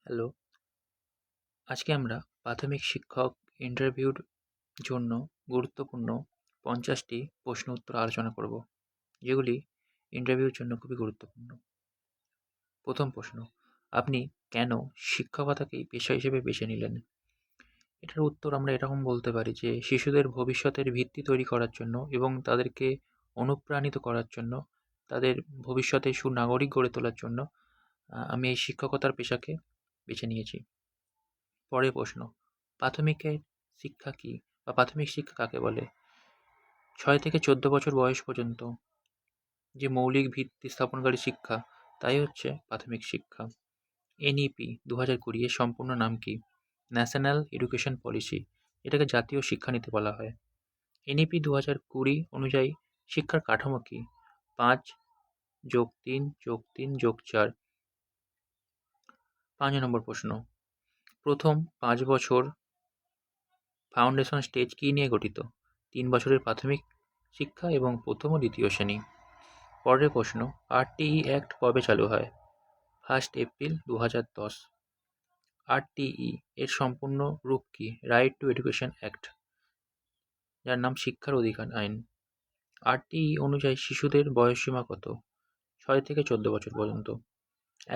Hello, আজকে আমরা প্রাথমিক শিক্ষক ইন্টারভিউর জন্য গুরুত্বপূর্ণ ৫০টি প্রশ্ন উত্তর আলোচনা করব, যেগুলি ইন্টারভিউর জন্য খুবই গুরুত্বপূর্ণ। প্রথম প্রশ্ন, আপনি কেন শিক্ষকতাকেই পেশা হিসেবে বেছে নিলেন? এটার উত্তর আমরা এরকম বলতে পারি যে শিশুদের ভবিষ্যতের ভিত্তি তৈরি করার জন্য এবং তাদেরকে অনুপ্রাণিত করার জন্য, তাদের ভবিষ্যতে সুনাগরিক গড়ে তোলার জন্য আমি এই শিক্ষকতার পেশাকে বেছে নিয়েছি। পরের প্রশ্ন, প্রাথমিকের শিক্ষা কি বা প্রাথমিক শিক্ষা কাকে বলে? ৬ থেকে ১৪ বছর বয়স পর্যন্ত যে মৌলিক ভিত্তি স্থাপনকারী শিক্ষা, তাই হচ্ছে প্রাথমিক শিক্ষা। এনইপি ২০২০ এর সম্পূর্ণ নাম কি? ন্যাশনাল এডুকেশন পলিসি, এটাকে জাতীয় শিক্ষানীতি বলা হয়। এনইপি ২০২০ অনুযায়ী শিক্ষার কাঠামো কি? ৫+৩+৩+৪। ৫ নম্বর প্রশ্ন, প্রথম ৫ বছর ফাউন্ডেশন স্টেজ কী নিয়ে গঠিত? ৩ বছরের প্রাথমিক শিক্ষা এবং প্রথম ও দ্বিতীয় শ্রেণী। পরের প্রশ্ন, আরটিই অ্যাক্ট কবে চালু হয়? 1 এপ্রিল ২০১০। আরটিই এর সম্পূর্ণ রূপ কি? রাইট টু এডুকেশন অ্যাক্ট, যার নাম শিক্ষার অধিকার আইন। আরটিই অনুযায়ী শিশুদের বয়সসীমা কত? ৬ থেকে ১৪ বছর পর্যন্ত।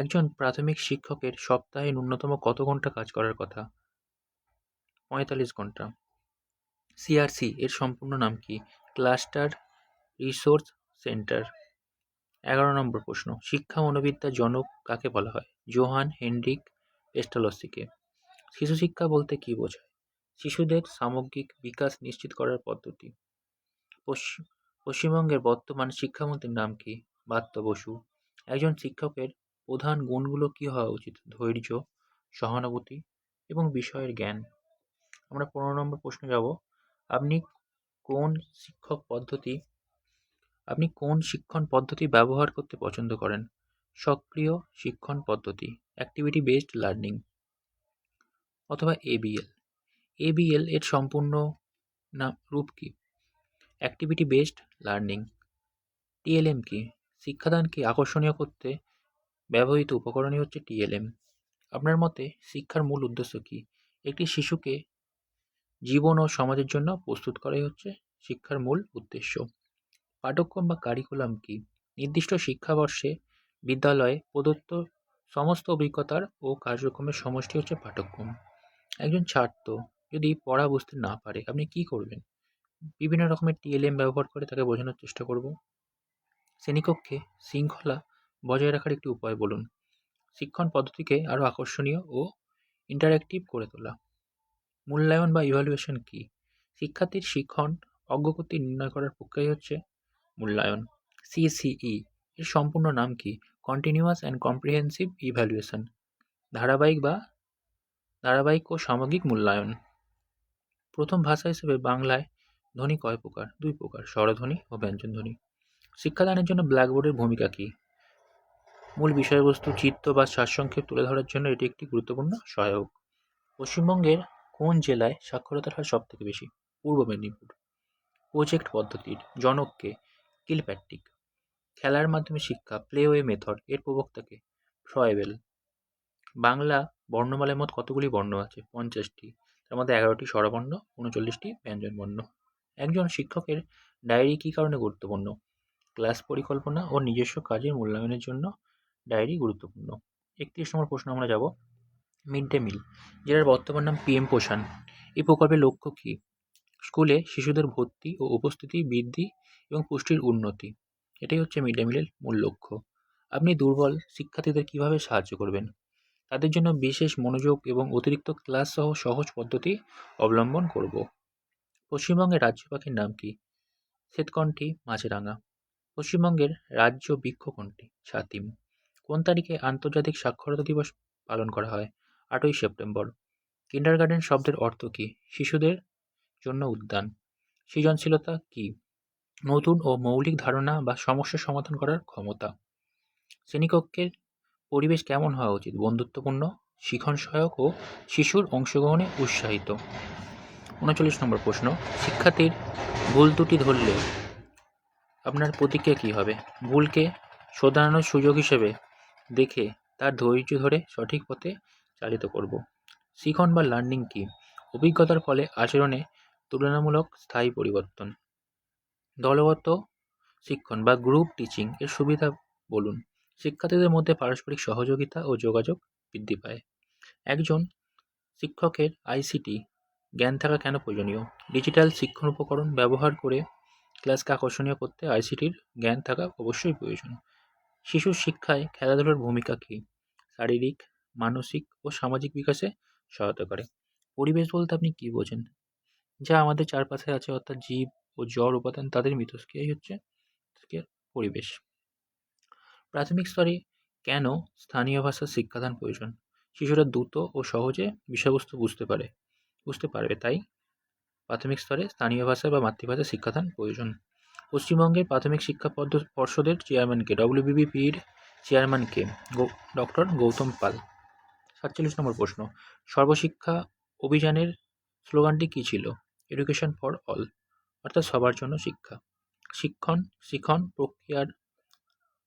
একজন প্রাথমিক শিক্ষকের সপ্তাহে ন্যূনতম কত ঘন্টা কাজ করার কথা? ৪৫ ঘন্টা। সিআরসি এর সম্পূর্ণ নাম কি? Cluster resource centre. ১১ নম্বর প্রশ্ন, শিক্ষা মনোবিদ্যার জনক কাকে বলা হয়? জোহান হেনরিক পেস্টালস্কিকে। শিশু শিক্ষা বলতে কী বোঝায়? শিশুদের সামগ্রিক বিকাশ নিশ্চিত করার পদ্ধতি। পশ্চিমবঙ্গের বর্তমান শিক্ষামন্ত্রীর নাম কি? ব্রাত্য বসু। একজন শিক্ষকের প্রধান গুণগুলো কী হওয়া উচিত? ধৈর্য, সহানুভূতি এবং বিষয়ের জ্ঞান। আমরা ১৫ নম্বর প্রশ্নে যাব, আপনি কোন শিক্ষণ পদ্ধতি ব্যবহার করতে পছন্দ করেন? সক্রিয় শিক্ষণ পদ্ধতি, অ্যাক্টিভিটি বেসড লার্নিং, অথবা এবিএল। এবিএল এর সম্পূর্ণ রূপ কি? Activity based learning. টিএলএম কি? শিক্ষাদানকে আকর্ষণীয় করতে ব্যবহৃত উপকরণই হচ্ছে টিএলএম। আপনার মতে শিক্ষার মূল উদ্দেশ্য কি? একটি শিশুকে জীবন ও সমাজের জন্য প্রস্তুত করাই হচ্ছে শিক্ষার মূল উদ্দেশ্য। পাঠ্যক্রম বা কারিকুলাম কি? নির্দিষ্ট শিক্ষাবর্ষে বিদ্যালয়ে প্রদত্ত সমস্ত অভিজ্ঞতার ও কার্যক্রমের সমষ্টি হচ্ছে পাঠ্যক্রম। একজন ছাত্র যদি পড়া বুঝতে না পারে, আপনি কি করবেন? বিভিন্ন রকমের টিএলএম ব্যবহার করে তাকে বোঝানোর চেষ্টা করব। শ্রেণীকক্ষে শৃঙ্খলা বজায় রাখার একটি উপায় বলুন। শিক্ষণ পদ্ধতিকে আরও আকর্ষণীয় ও ইন্টারঅ্যাক্টিভ করে তোলা। মূল্যায়ন বা ইভ্যালুয়েশন কি? শিক্ষার্থীর শিক্ষণ অগ্রগতি নির্ণয় করার প্রক্রিয়া হচ্ছে মূল্যায়ন। সিসিই এর সম্পূর্ণ নাম কি? কন্টিনিউয়াস অ্যান্ড কম্প্রিহেন্সিভ ইভ্যালুয়েশন, ধারাবাহিক ও সামগ্রিক মূল্যায়ন। প্রথম ভাষা হিসেবে বাংলায় ধ্বনি কয় প্রকার? ২ প্রকার, স্বরধ্বনি ও ব্যঞ্জনধ্বনি। শিক্ষাদানের জন্য ব্ল্যাকবোর্ডের ভূমিকা কি? মূল বিষয়বস্তু চিত্র বা সারসংক্ষেপ তুলে ধরার জন্য এটি একটি গুরুত্বপূর্ণ সহায়ক। পশ্চিমবঙ্গের কোন জেলায় সাক্ষরতার হার সবথেকে বেশি? পূর্ব মেদিনীপুর। প্রজেক্ট পদ্ধতির জনক কে? কিলপ্যাট্রিক। খেলার মাধ্যমে শিক্ষা, প্লে-ওয়ে মেথড, এর প্রবক্তা কে? ফ্রয়েবেল। বাংলা বর্ণমালায় মোট কতগুলি বর্ণ আছে? ৫০টি। তার মধ্যে ১১টি স্বরবর্ণ, ৩৯টি ব্যঞ্জনবর্ণ। একজন শিক্ষকের ডায়েরি কী কারণে গুরুত্বপূর্ণ? ক্লাস পরিকল্পনা ও নিজস্ব কাজের মূল্যায়নের জন্য ডায়েরি গুরুত্বপূর্ণ। ৩১ নম্বর প্রশ্ন আমরা যাব, মিড ডে মিল, যেটার বর্তমান নাম পিএম পোষণ, এই প্রকল্পের লক্ষ্য কী? স্কুলে শিশুদের ভর্তি ও উপস্থিতি বৃদ্ধি এবং পুষ্টির উন্নতি, এটাই হচ্ছে মিড ডে মিলের মূল লক্ষ্য। আপনি দুর্বল শিক্ষার্থীদের কীভাবে সাহায্য করবেন? তাদের জন্য বিশেষ মনোযোগ এবং অতিরিক্ত ক্লাস সহ সহজ পদ্ধতি অবলম্বন করব। পশ্চিমবঙ্গের রাজ্য পাখির নাম কি? শ্বেতকণ্ঠী মাছরাঙা। পশ্চিমবঙ্গের রাজ্য বৃক্ষ কোনটি? ছাতিম। কোন তারিখে আন্তর্জাতিক সাক্ষরতা দিবস পালন করা হয়? ৮ই সেপ্টেম্বর। কিন্ডারগার্টেন শব্দের অর্থ কী? শিশুদের জন্য উদ্যান। সৃজনশীলতা কী? নতুন ও মৌলিক ধারণা বা সমস্যা সমাধান করার ক্ষমতা। শ্রেণীকক্ষের পরিবেশ কেমন হওয়া উচিত? বন্ধুত্বপূর্ণ, শিখন সহায়ক ও শিশুর অংশগ্রহণে উৎসাহিত। ৩৯ নম্বর প্রশ্ন, শিক্ষার্থীর ভুল ত্রুটি ধরলে আপনার প্রতিক্রিয়া কী হবে? ভুলকে শোধরানোর সুযোগ হিসেবে দেখে তার ধৈর্য ধরে সঠিক পথে চালিত করব। শিখন বা লার্নিং কি? অভিজ্ঞতার ফলে আচরণে তুলনামূলক স্থায়ী পরিবর্তন। দলগত শিক্ষণ বা গ্রুপ টিচিং এর সুবিধা বলুন। শিক্ষার্থীদের মধ্যে পারস্পরিক সহযোগিতা ও যোগাযোগ বৃদ্ধি পায়। একজন শিক্ষকের আইসিটি জ্ঞান থাকা কেন প্রয়োজনীয়? ডিজিটাল শিক্ষণ উপকরণ ব্যবহার করে ক্লাসকে আকর্ষণীয় করতে আইসিটির জ্ঞান থাকা অবশ্যই প্রয়োজন। শিশুর শিক্ষায় খেলাধুলার ভূমিকা কী? শারীরিক, মানসিক ও সামাজিক বিকাশে সহায়তা করে। পরিবেশ বলতে আপনি কী বোঝেন? যা আমাদের চারপাশে আছে অর্থাৎ জীব ও জড় উপাদান তাদের মিথস্ক্রিয়াই হচ্ছে পরিবেশ। প্রাথমিক স্তরে কেন স্থানীয় ভাষার শিক্ষাদান প্রয়োজন? শিশুরা দ্রুত ও সহজে বিষয়বস্তু বুঝতে পারবে, তাই প্রাথমিক স্তরে স্থানীয় ভাষা বা মাতৃভাষায় শিক্ষাদান প্রয়োজন। পশ্চিমবঙ্গের প্রাথমিক শিক্ষা পর্ষদের চেয়ারম্যানকে? ডব্লিউবিপির চেয়ারম্যানকে? ডক্টর গৌতম পাল। 47 নম্বর প্রশ্ন, সর্বশিক্ষা অভিযানের স্লোগানটি কী ছিল? এডুকেশন ফর অল, অর্থাৎ সবার জন্য শিক্ষা। শিখন প্রক্রিয়ার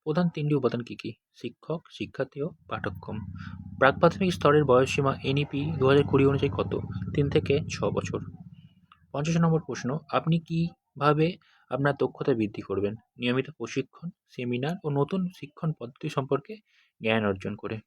প্রধান তিনটি উপাদান কী কী? শিক্ষক, শিক্ষার্থী ও পাঠ্যক্রম। প্রাক প্রাথমিক স্তরের বয়সসীমা এনইপি 2020 অনুযায়ী কত? 3 থেকে 6 বছর। 50 নম্বর প্রশ্ন, আপনি কিভাবে আপনার দক্ষতা বৃদ্ধি করবেন? নিয়মিত প্রশিক্ষণ, সেমিনার ও নতুন শিক্ষণ পদ্ধতি সম্পর্কে জ্ঞান অর্জন করে।